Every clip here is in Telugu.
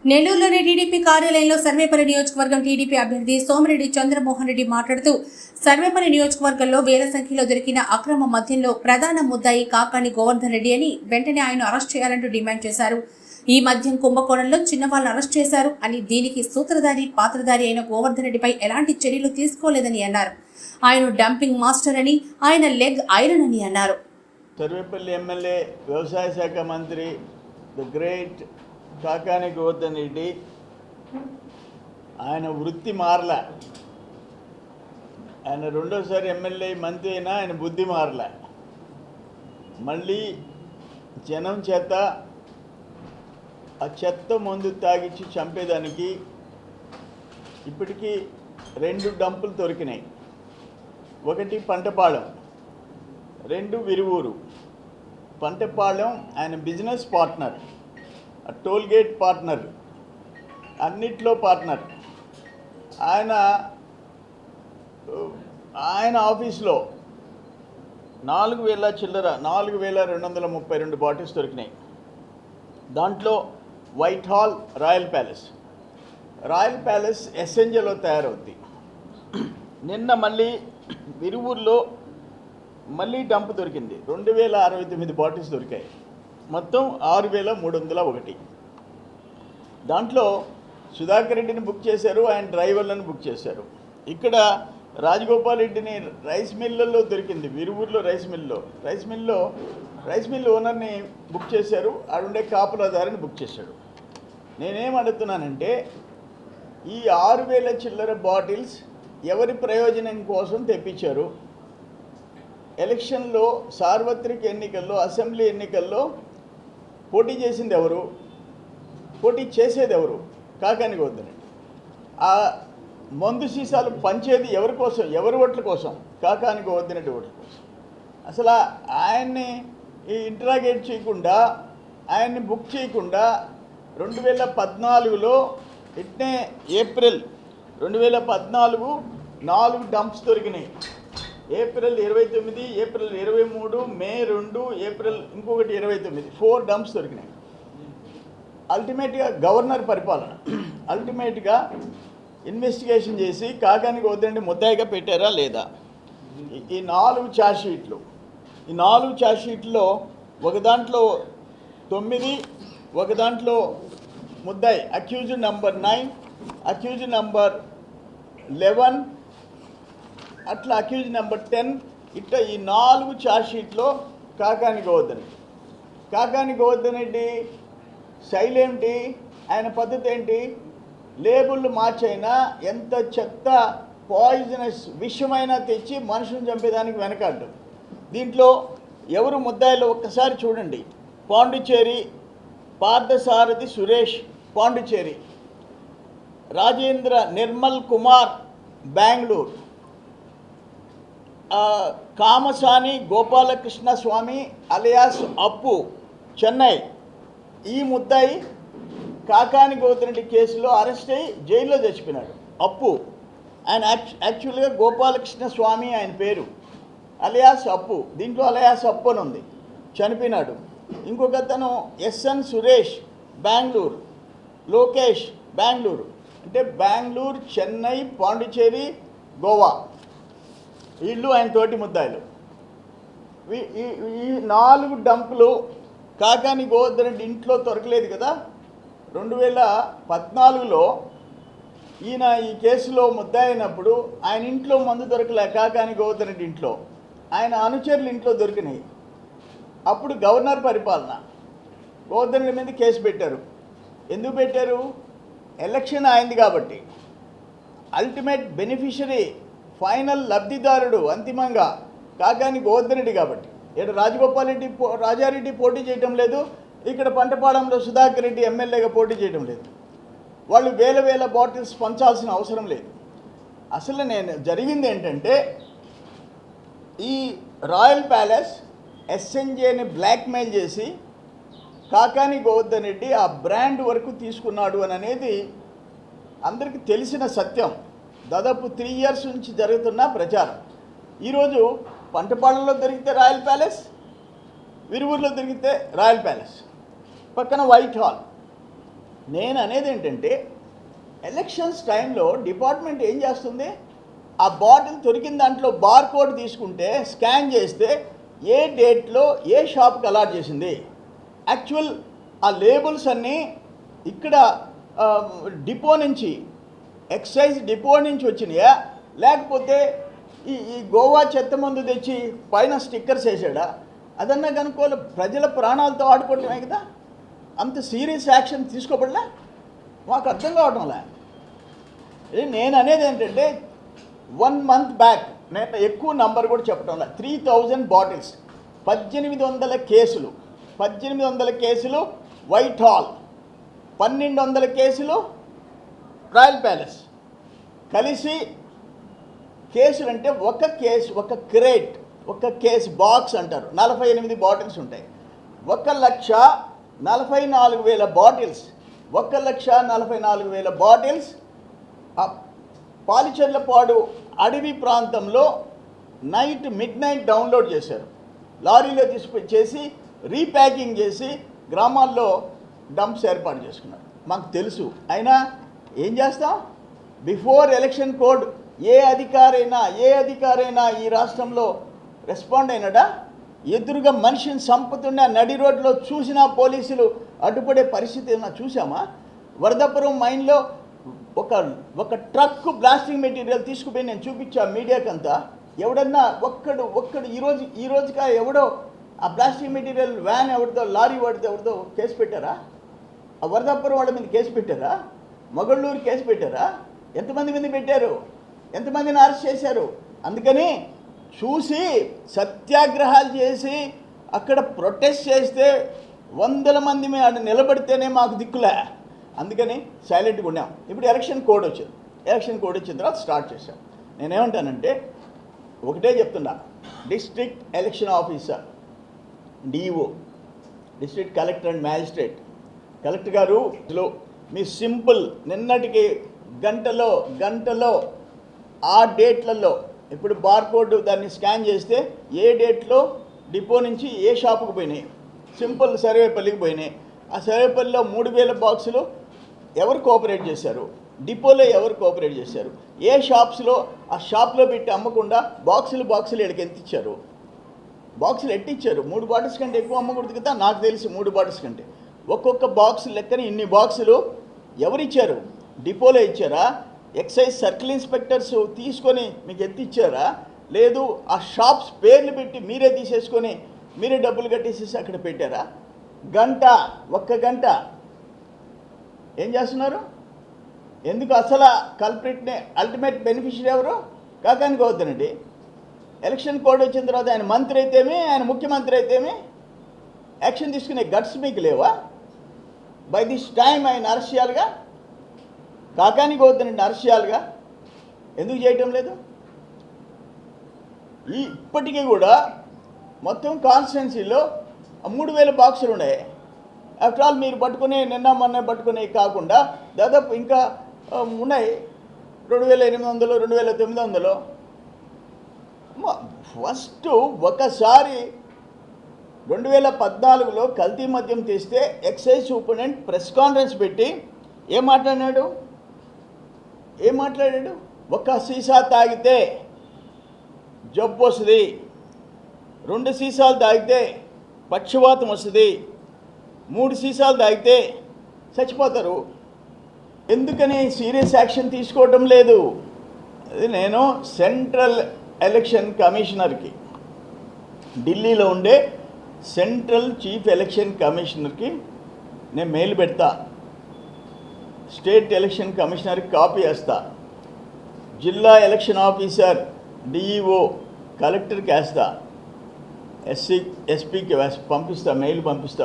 నెల్లూరులోని టీడీపీ కార్యాలయంలో సర్వేపల్లి నియోజకవర్గం టీడీపీ అభ్యర్థి సోమిరెడ్డి చంద్రమోహన్ రెడ్డి మాట్లాడుతూ సర్వేపల్లి నియోజకవర్గంలో వేల సంఖ్యలో దొరికిన అక్రమ మద్యంలో ప్రధాన ముద్దాయి కాకాని గోవర్ధన్ రెడ్డి అని వెంటనే ఆయన అరెస్ట్ చేయాలంటూ డిమాండ్ చేశారు. ఈ మద్యం కుంభకోణంలో చిన్నవాళ్ళను అరెస్ట్ చేశారు అని, దీనికి సూత్రధారి పాత్రధారి అయిన గోవర్ధన్ రెడ్డిపై ఎలాంటి చర్యలు తీసుకోలేదని అన్నారు. ఆయన డంపింగ్ మాస్టర్ అని, ఆయన లెగ్ ఐరన్ అని అన్నారు. సర్వేపల్లి ఎమ్మెల్యే వ్యవసాయ శాఖ మంత్రి ద గ్రేట్ కాకాని గోవర్ధన్ రెడ్డి ఆయన వృత్తి మారలే. ఆయన రెండోసారి ఎమ్మెల్యే మంత్రి అయినా ఆయన బుద్ధి మారలే. మళ్ళీ జనం చేత ఆ చెత్త మందు తాగిచ్చి చంపేదానికి ఇప్పటికీ 2 డంపులు దొరికినాయి. ఒకటి పంటపాళెం, 2 విరువూరు. పంటపాళెం ఆయన బిజినెస్ పార్ట్నర్, టోల్గేట్ పార్ట్నర్, అన్నిట్లో పార్ట్నర్. ఆయన ఆఫీస్లో 4,000 చిల్లర 4,232 బాటిల్స్ దొరికినాయి. దాంట్లో వైట్ హాల్, రాయల్ ప్యాలెస్ ఎస్ఎన్జేలో తయారవుద్ది. నిన్న మళ్ళీ విరువూరులో మళ్ళీ డంప్ దొరికింది. 2,069 బాటిల్స్ దొరికాయి. మొత్తం 6,301. దాంట్లో సుధాకర్ రెడ్డిని బుక్ చేశారు, ఆయన డ్రైవర్లను బుక్ చేశారు. ఇక్కడ రాజగోపాల్ రెడ్డిని రైస్ మిల్లుల్లో దొరికింది. విరువూరులో రైస్ మిల్ ఓనర్ని బుక్ చేశారు, ఆడుండే కాపులాదారిని బుక్ చేశాడు. నేనేం అడుగుతున్నానంటే, ఈ 6,000 చిల్లర బాటిల్స్ ఎవరి ప్రయోజనం కోసం తెప్పించారు? ఎలక్షన్లో, సార్వత్రిక ఎన్నికల్లో, అసెంబ్లీ ఎన్నికల్లో పోటీ చేసింది ఎవరు? పోటీ చేసేది ఎవరు? కాకాని గోవర్ధన్ రెడ్డి. ఆ మందు సీసాలు పంచేది ఎవరి కోసం? ఎవరి ఓట్ల కోసం? కాకాని గోవర్ధన్ రెడ్డి ఓట్ల కోసం. అసలు ఆయన్ని ఇంటరాగేట్ చేయకుండా, ఆయన్ని బుక్ చేయకుండా 2014లో ఇట్నే ఏప్రిల్ 2014 4 డంప్స్ దొరికినాయి. ఏప్రిల్ 29, ఏప్రిల్ 23, మే 2, ఏప్రిల్ ఇంకొకటి 29, 4 డంప్స్ దొరికినాయి. అల్టిమేట్గా గవర్నర్ పరిపాలన, అల్టిమేట్గా ఇన్వెస్టిగేషన్ చేసి కాకాని గోవర్ధన్ రెడ్డి ముద్దాయిగా పెట్టారా లేదా? ఈ 4 ఛార్జ్షీట్లు, ఈ 4 ఛార్జ్షీట్లో ఒక దాంట్లో 9, ఒక దాంట్లో ముద్దాయి అక్యూజ్డ్ నంబర్ 9, అక్యూజ్డ్ నంబర్ 11, అట్లా అక్యూజ్ నెంబర్ 10. ఇట్లా ఈ 4 ఛార్జ్షీట్లో కాకాని గోవర్ధన్ రెడ్డి శైలి ఏంటి? ఆయన పద్ధతి ఏంటి? లేబుల్ మార్చైనా ఎంత చెత్త పాయిజనస్ విషమైనా తెచ్చి మనుషులను చంపేదానికి వెనకాడ్డు. దీంట్లో ఎవరు ముద్దాయిలో ఒక్కసారి చూడండి. పాండిచేరి పార్థసారథి సురేష్, పాండిచేరి. రాజేంద్ర నిర్మల్ కుమార్, బెంగళూరు. కామసాని గోపాలకృష్ణ స్వామి అలియాస్ అప్పు, చెన్నై. ఈ ముద్దాయి కాకాని గోవర్ధన్ రెడ్డి కేసులో అరెస్ట్ అయ్యి జైల్లో చచ్చిపోయినాడు. అప్పు ఆయన యాక్చువల్గా గోపాలకృష్ణ స్వామి ఆయన పేరు, అలియాస్ అప్పు. దీంట్లో అలియాస్ అప్పు అని ఉంది, చనిపోయినాడు. ఇంకొక అతను ఎస్ఎన్ సురేష్, బెంగళూరు. లోకేష్, బెంగళూరు. అంటే బెంగళూరు, చెన్నై, పాండిచేరి, గోవా, వీళ్ళు ఆయన తోటి ముద్దాయిలు. ఈ 4 డంపులు కాకాని గోవర్ధన్ రెడ్డి ఇంట్లో దొరకలేదు కదా. 2014లో ఈయన ఈ కేసులో ముద్దాయి అయినప్పుడు ఆయన ఇంట్లో మందు దొరకలే. కాకాని గోవర్ధన్ రెడ్డి ఇంట్లో, ఆయన అనుచరులు ఇంట్లో దొరికినాయి. అప్పుడు గవర్నర్ పరిపాలన, గోవర్ధన్ రెడ్డి మీద కేసు పెట్టారు. ఎందుకు పెట్టారు? ఎలక్షన్ అయింది కాబట్టి. అల్టిమేట్ బెనిఫిషరీ, ఫైనల్ లబ్ధిదారుడు అంతిమంగా కాకాని గోవర్ధన్ రెడ్డి కాబట్టి. ఇక్కడ రాజారెడ్డి పోటీ చేయటం లేదు, ఇక్కడ పంటపాళెంలో సుధాకర్ రెడ్డి ఎమ్మెల్యేగా పోటీ చేయడం లేదు. వాళ్ళు వేల బాటిల్స్ పంచాల్సిన అవసరం లేదు. అసలు జరిగింది ఏంటంటే, ఈ రాయల్ ప్యాలెస్ ఎస్ఎన్జేని బ్లాక్మెయిల్ చేసి కాకాని గోవర్ధన్ రెడ్డి ఆ బ్రాండ్ వరకు తీసుకున్నాడు అని అనేది అందరికీ తెలిసిన సత్యం. దాదాపు 3 years నుంచి జరుగుతున్న ప్రచారం. ఈరోజు పంటపాళ్ళలో దొరికితే రాయల్ ప్యాలెస్, విరువూరులో దొరికితే రాయల్ ప్యాలెస్, పక్కన వైట్ హాల్. నేను అనేది ఏంటంటే ఎలక్షన్స్ టైంలో డిపార్ట్మెంట్ ఏం చేస్తుంది, ఆ బాటిల్ దొరికిన దాంట్లో బార్ కోడ్ తీసుకుంటే స్కాన్ చేస్తే ఏ డేట్లో ఏ షాప్కి అలాట్ చేసింది. యాక్చువల్ ఆ లేబుల్స్ అన్నీ ఇక్కడ డిపో నుంచి, ఎక్సైజ్ డిపో నుంచి వచ్చినాయా, లేకపోతే ఈ గోవా చెత్త మందు తెచ్చి పైన స్టిక్కర్స్ వేసాడా? అదన్నా కనుక్కోవాలి. ప్రజల ప్రాణాలతో ఆడుకోవటమే కదా. అంత సీరియస్ యాక్షన్ తీసుకోబడలే. మాకు అర్థం కావడంలే. నేను అనేది ఏంటంటే 1 month బ్యాక్, నేను ఎక్కువ నంబర్ కూడా చెప్పడంలే, 3000 బాటిల్స్, 1800 కేసులు, 1800 కేసులు వైట్ హాల్, 1200 కేసులు రాయల్ ప్యాలెస్ కలిసి కేసులు. అంటే ఒక కేసు, ఒక క్రేట్, ఒక కేసు బాక్స్ అంటారు, 48 బాటిల్స్ ఉంటాయి. 1,44,000 బాటిల్స్, 1,44,000 బాటిల్స్ పాలిచెర్లపాడు అడవి ప్రాంతంలో మిడ్ నైట్ డౌన్లోడ్ చేశారు. లారీలో తీసుకొచ్చేసి రీప్యాకింగ్ చేసి గ్రామాల్లో డంప్స్ ఏర్పాటు చేసుకున్నారు. మాకు తెలుసు. అయినా ఏం చేస్తాం? బిఫోర్ ఎలక్షన్ కోడ్ ఏ అధికారైనా ఈ రాష్ట్రంలో రెస్పాండ్ అయినాడా? ఎదురుగా మనిషిని చంపుతున్న నడి రోడ్లో చూసినా పోలీసులు అడ్డుపడే పరిస్థితి ఏమన్నా చూసామా? వరదపురం మైన్లో ఒక ట్రక్ బ్లాస్టింగ్ మెటీరియల్ తీసుకుపోయి నేను చూపించా మీడియాకంతా. ఎవడన్నా ఒక్కడు ఈ రోజుగా ఎవడో ఆ బ్లాస్టింగ్ మెటీరియల్ వ్యాన్ ఎవరిదో, లారీ ఎవరిదో కేసు పెట్టారా? ఆ వరదపురం వాళ్ళ మీద కేసు పెట్టారా? మొగళ్ళూరు కేసు పెట్టారా? ఎంతమంది మీద పెట్టారు? ఎంతమందిని అరెస్ట్ చేశారు? అందుకని చూసి సత్యాగ్రహాలు చేసి అక్కడ ప్రొటెస్ట్ చేస్తే 100 మంది మీద నిలబడితేనే మాకు దిక్కులే. అందుకని సైలెంట్గా ఉన్నాం. ఇప్పుడు ఎలక్షన్ కోడ్ వచ్చింది. ఎలక్షన్ కోడ్ వచ్చిన తర్వాత స్టార్ట్ చేశాం. నేనేమంటానంటే ఒకటే చెప్తున్నా, district election officer, DO, district collector and magistrate, collector గారు మీ సింపుల్ నిన్నటికి గంటలో ఆ డేట్లలో ఇప్పుడు బార్ కోడ్ దాన్ని స్కాన్ చేస్తే ఏ డేట్లో డిపో నుంచి ఏ షాపుకు పోయినాయి, సింపుల్ సర్వేపల్లికి పోయినాయి. ఆ సర్వేపల్లిలో 3,000 బాక్సులు ఎవరు కోఆపరేట్ చేశారు? డిపోలో ఎవరు కోఆపరేట్ చేశారు? ఏ షాప్స్లో ఆ షాప్లో పెట్టి అమ్మకుండా బాక్సులు ఇక్కడికి ఎంత ఇచ్చారు? బాక్సులు ఎట్టిచ్చారు? 3 బాటిల్స్ కంటే ఎక్కువ అమ్మకూడదు కదా. నాకు తెలిసి 3 బాటిల్స్ కంటే ఒక్కొక్క బాక్స్ లెక్కన ఇన్ని బాక్సులు ఎవరిచ్చారు? డిపోలో ఇచ్చారా? ఎక్సైజ్ సర్కిల్ ఇన్స్పెక్టర్స్ తీసుకొని మీకు ఎంత ఇచ్చారా? లేదు ఆ షాప్స్ పేర్లు పెట్టి మీరే తీసేసుకొని మీరే డబ్బులు కట్టేసేసి అక్కడ పెట్టారా? ఒక్క గంట ఏం చేస్తున్నారు? ఎందుకు? అసలు కల్ప్రిట్ని అల్టిమేట్ బెనిఫిషియరీ ఎవరు? కాకాని గోవర్ధన్ రెడ్డి. ఎలక్షన్ కోడ్ వచ్చిన తర్వాత ఆయన మంత్రి అయితేమి, ఆయన ముఖ్యమంత్రి అయితేమి యాక్షన్ తీసుకునే గట్స్ మీకు లేవా? బై దిస్ టైం ఆయన అరెస్ట్ చేయాలిగా, కాకాని గోవర్ధన్ రెడ్డి అరెస్ట్ చేయాలిగా. ఎందుకు చేయటం లేదు? ఇప్పటికీ కూడా మొత్తం కాన్స్టిట్యున్సీలో 3,000 బాక్సులు ఉన్నాయి. ఆఫ్టర్ ఆల్ మీరు పట్టుకునే మొన్న పట్టుకునేవి కాకుండా దాదాపు ఇంకా ఉన్నాయి 2,800, 2,900. ఫస్ట్ ఒకసారి 2014లో కల్తీ మద్యం తీస్తే ఎక్సైజ్ సూపరింటెండెంట్ ప్రెస్ కాన్ఫరెన్స్ పెట్టి ఏం మాట్లాడాడు? ఒక సీసా తాగితే జబ్బు వస్తుంది, 2 సీసాలు తాగితే పక్షవాతం వస్తుంది, 3 సీసాలు తాగితే చచ్చిపోతారు. ఎందుకని సీరియస్ యాక్షన్ తీసుకోవటం లేదు? అది నేను సెంట్రల్ ఎలక్షన్ కమిషనర్కి, ఢిల్లీలో ఉండే సెంట్రల్ చీఫ్ ఎలక్షన్ కమిషనర్కి నేను మెయిల్ పెడతా, స్టేట్ ఎలక్షన్ కమిషనర్కి కాపీ వేస్తా, జిల్లా ఎలక్షన్ ఆఫీసర్ డిఈఓ కలెక్టర్కి వేస్తా, ఎస్పీకి పంపిస్తా, మెయిల్ పంపిస్తా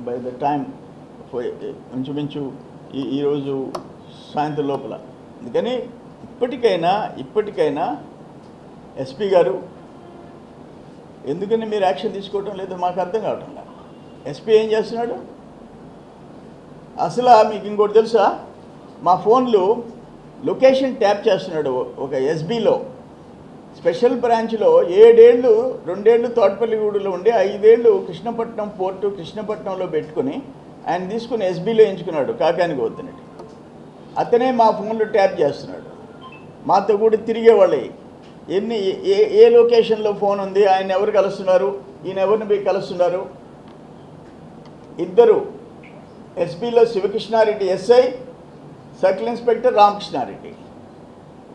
బై ద టైం ఇంచుమించు ఈరోజు సాయంత్రం లోపల. అందుకని ఇప్పటికైనా ఎస్పీ గారు ఎందుకని మీరు యాక్షన్ తీసుకోవటం లేదు మాకు అర్థం కావటం లేదు. ఎస్పీ ఏం చేస్తున్నాడు? అసలు మీకు ఇంకోటి తెలుసా? మా ఫోన్లు లొకేషన్ ట్యాప్ చేస్తున్నాడు. ఒక ఎస్బీలో స్పెషల్ బ్రాంచ్లో 7 ఏళ్ళు, 2 ఏళ్ళు తోటపల్లిగూడలో ఉండి 5 ఏళ్ళు కృష్ణపట్నం పోర్టు కృష్ణపట్నంలో పెట్టుకుని ఆయన తీసుకుని ఎస్బీలో ఎంచుకున్నాడు కాకాని గోవర్ధన్ రెడ్డి. అతనే మా ఫోన్లో ట్యాప్ చేస్తున్నాడు. మాతో కూడా తిరిగేవాళ్ళే. ఏ లొకేషన్లో ఫోన్ ఉంది, ఆయన ఎవరు కలుస్తున్నారు, ఈయన ఎవరిని పోయి కలుస్తున్నారు. ఇద్దరు ఎస్పీలో Sivakrishna Reddy SI, circle inspector Ramakrishna Reddy,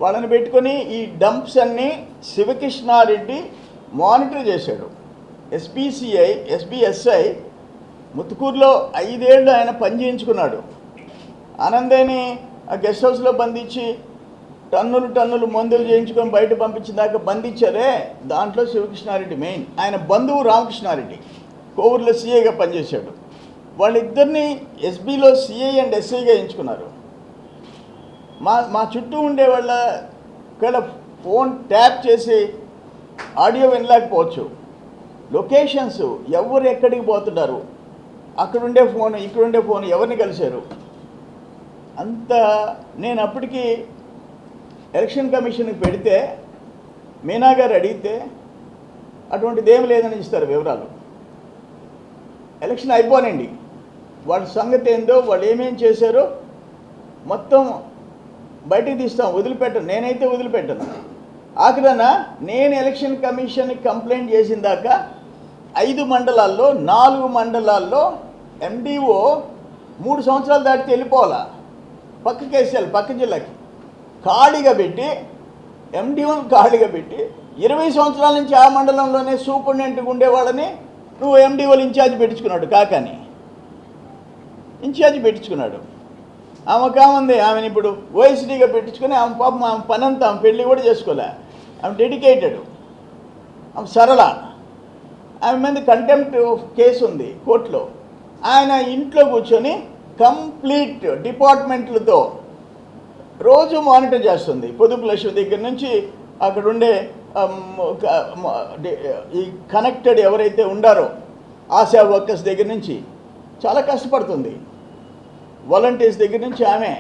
వాళ్ళని పెట్టుకొని ఈ డంప్స్ అన్నీ శివకృష్ణారెడ్డి మానిటర్ చేశాడు. ఎస్పీఎస్ఐ ముత్తుకూరులో 5 ఏళ్ళు ఆయన పని చేయించుకున్నాడు. ఆనందేని ఆ గెస్ట్ హౌస్లో బంధించి టన్నులు మందులు చేయించుకొని బయట పంపించిన దాకా బంధించారే, దాంట్లో శివకృష్ణారెడ్డి మెయిన్. ఆయన బంధువు రామకృష్ణారెడ్డి కోవూరులో సిఐగా పనిచేశాడు. వాళ్ళిద్దరిని ఎస్బీలో సిఐ అండ్ ఎస్ఐగా ఎంచుకున్నారు. మా చుట్టూ ఉండే వాళ్ళ ఫోన్ ట్యాప్ చేసి ఆడియో వినలేకపోవచ్చు. లొకేషన్స్, ఎవరు ఎక్కడికి పోతున్నారు, అక్కడుండే ఫోన్ ఇక్కడుండే ఫోన్, ఎవరిని కలిశారు అంత. నేను అప్పటికి ఎలక్షన్ కమిషన్కి పెడితే మీనా గారు అడిగితే అటువంటిది ఏమి లేదని ఇస్తారు వివరాలు. ఎలక్షన్ అయిపోనండి, వాళ్ళ సంగతి ఏందో, వాళ్ళు ఏమేం చేశారో మొత్తం బయటికి తీస్తాం, వదిలిపెట్టను. నేనైతే వదిలిపెట్టను. ఆఖరన నేను ఎలక్షన్ కమిషన్కి కంప్లైంట్ చేసిన దాకా 5 మండలాల్లో 4 మండలాల్లో ఎండిఓ 3 సంవత్సరాలు దాటితే వెళ్ళిపోవాలా, పక్కకి వేసేయాలి, పక్క జిల్లాకి ఖాళీగా పెట్టి, ఎండిఓని ఖాళీగా పెట్టి 20 సంవత్సరాల నుంచి ఆ మండలంలోనే సూపరింటెండెంట్గా ఉండేవాళ్ళని నువ్వు ఎండిఓలు ఇన్ఛార్జ్ పెట్టించుకున్నాడు. కాకాని ఇన్ఛార్జ్ పెట్టించుకున్నాడు. ఆమె కామంది, ఆమెను ఇప్పుడు ఓఎస్డీగా పెట్టించుకొని ఆమె పాపం ఆమె పనంతా, ఆమె పెళ్ళి కూడా చేసుకోలే. ఆమె డెడికేటెడ్, ఆమె సరళ. ఆమె మీద కంటెంప్ట్ కేసు ఉంది కోర్టులో. ఆయన ఇంట్లో కూర్చొని కంప్లీట్ డిపార్ట్మెంట్లతో రోజు మానిటర్ చేస్తుంది. పొదుపు లక్ష్మి దగ్గర నుంచి అక్కడ ఉండే ఈ కనెక్టెడ్ ఎవరైతే ఉండారో ఆశా వర్కర్స్ దగ్గర నుంచి చాలా కష్టపడుతుంది. వాలంటీర్స్ దగ్గర నుంచి ఆమె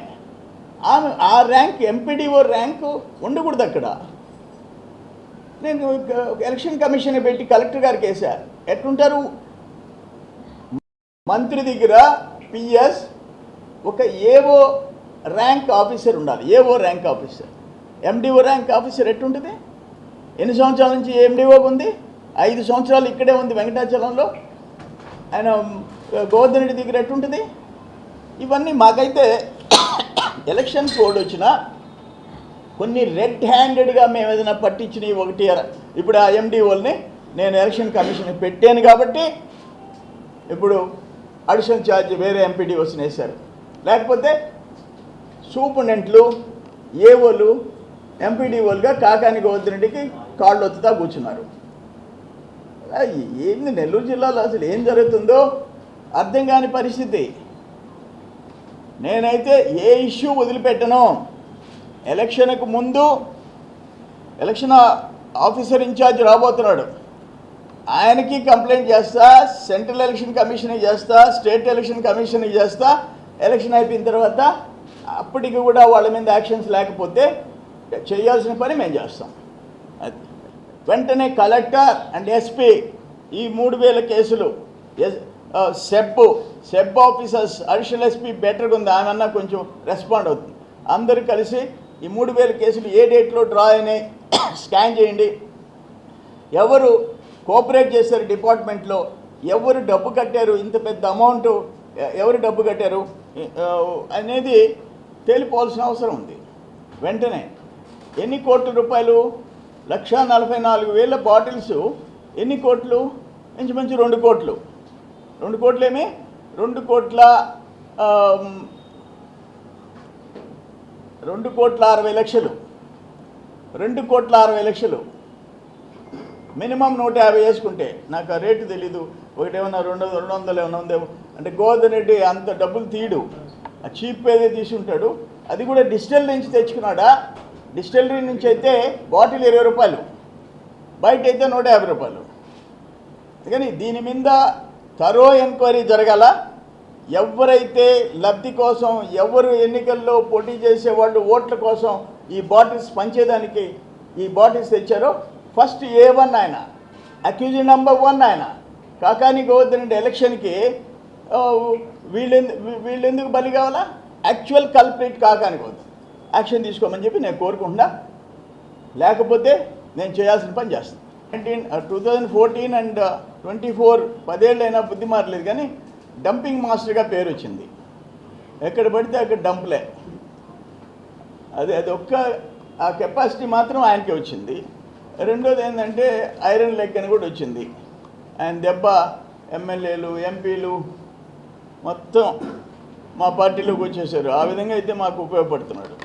ఆ ర్యాంక్, ఎంపీడీఓ ర్యాంకు ఉండకూడదు అక్కడ. నేను ఎలక్షన్ కమిషన్ పెట్టి కలెక్టర్ గారికి వేశారు. ఎట్లుంటారు, మంత్రి దగ్గర పిఎస్ ఒక ఏవో ర్యాంక్ ఆఫీసర్ ఉండాలి. AO rank officer. MDO rank officer ఎట్టుంటుంది? ఎన్ని సంవత్సరాల నుంచి ఎండిఓ ఉంది? 5 సంవత్సరాలు ఇక్కడే ఉంది వెంకటాచలంలో. ఆయన గోవర్ధన్ రెడ్డి దగ్గర ఎట్టుంటుంది? ఇవన్నీ మాకైతే ఎలక్షన్ కోడ్ వచ్చినా కొన్ని రెడ్ హ్యాండెడ్గా మేము ఏదైనా పట్టించినవి ఒకటి. ఇప్పుడు ఆ ఎండిఓల్ని నేను ఎలక్షన్ కమిషన్కి పెట్టాను కాబట్టి ఇప్పుడు అడిషనల్ ఛార్జ్ వేరే ఎంపీడీఓస్ని వేశారు. లేకపోతే సూపరింటెండెంట్లు, ఏఓలు, ఎంపీడీఓలుగా కాకాని గోవర్ధన్ రెడ్డికి కాళ్ళు ఒత్తుతా కూర్చున్నారు. ఏంది నెల్లూరు జిల్లాలో అసలు ఏం జరుగుతుందో అర్థం కాని పరిస్థితి. నేనైతే ఏ ఇష్యూ వదిలిపెట్టను. ఎలక్షన్కు ముందు ఎలక్షన్ ఆఫీసర్ ఇన్ఛార్జ్ రాబోతున్నాడు, ఆయనకి కంప్లైంట్ చేస్తా, సెంట్రల్ ఎలక్షన్ కమిషన్కి చేస్తా, స్టేట్ ఎలక్షన్ కమిషన్కి చేస్తా. ఎలక్షన్ అయిపోయిన తర్వాత అప్పటికి కూడా వాళ్ళ మీద యాక్షన్స్ లేకపోతే చేయాల్సిన పని మేము చేస్తాం. వెంటనే కలెక్టర్ అండ్ ఎస్పీ ఈ 3000 కేసులు, సెబ్ ఆఫీసర్స్, అడిషనల్ ఎస్పీ బెటర్గా ఉంది, ఆమెన్నా కొంచెం రెస్పాండ్ అవుతుంది. అందరూ కలిసి ఈ 3000 కేసులు ఏ డేట్లో డ్రా అయినాయి స్కాన్ చేయండి. ఎవరు కోఆపరేట్ చేశారు డిపార్ట్మెంట్లో, ఎవరు డబ్బు కట్టారు, ఇంత పెద్ద అమౌంట్ ఎవరు డబ్బు కట్టారు అనేది తేలిపోవాల్సిన అవసరం ఉంది. వెంటనే ఎన్ని కోట్ల రూపాయలు, 1,44,000 బాటిల్స్, ఎన్ని కోట్లు? ఇంచుమించు 2 కోట్లు. 2 కోట్లేమి 2 కోట్ల 60 లక్షలు. 2 కోట్ల 60 లక్షలు. మినిమం 150 వేసుకుంటే, నాకు ఆ రేటు తెలీదు, ఒకటేమన్నా 200 ఏమన్నా ఉందేమో. అంటే గోవర్ధన్ రెడ్డి అంత డబ్బులు తీయడు, ఆ చీప్ ఏదే తీసుంటాడు. అది కూడా డిస్టిల్ నుంచి తెచ్చుకున్నాడా? డిస్టిలరీ నుంచి అయితే బాటిల్ 20 రూపాయలు, బయట అయితే 150 రూపాయలు. కానీ దీని మీద థరో ఎంక్వైరీ జరగాల. ఎవరైతే లబ్ధి కోసం, ఎవరు ఎన్నికల్లో పోటీ చేసేవాళ్ళు ఓట్ల కోసం ఈ బాటిల్స్ పంచేదానికి ఈ బాటిల్స్ తెచ్చారో ఫస్ట్ A1 ఆయన, అక్యూజ్డ్ నెంబర్ 1 ఆయన. కాకాని గోవర్ధన్ రెడ్డి ఎలక్షన్కి వీళ్ళెందుకు బలి కావాలా? యాక్చువల్ కల్ప్రిట్ కాకాని పోదు యాక్షన్ తీసుకోమని చెప్పి నేను కోరుకుంటున్నా. లేకపోతే నేను చేయాల్సిన పని చేస్తాను. 2014 అండ్ 24 10 అయినా బుద్ధి మారలేదు, కానీ డంపింగ్ మాస్టర్గా పేరు వచ్చింది. ఎక్కడ పడితే అక్కడ డంప్లే. అది ఒక్క ఆ కెపాసిటీ మాత్రం ఆయనకే వచ్చింది. రెండోది ఏంటంటే ఐరన్ లెగ్ అని కూడా వచ్చింది. ఆయన దెబ్బ ఎమ్మెల్యేలు ఎంపీలు మొత్తం మా పార్టీలోకి వచ్చేసారు. ఆ విధంగా అయితే మాకు ఉపయోగపడుతున్నాడు.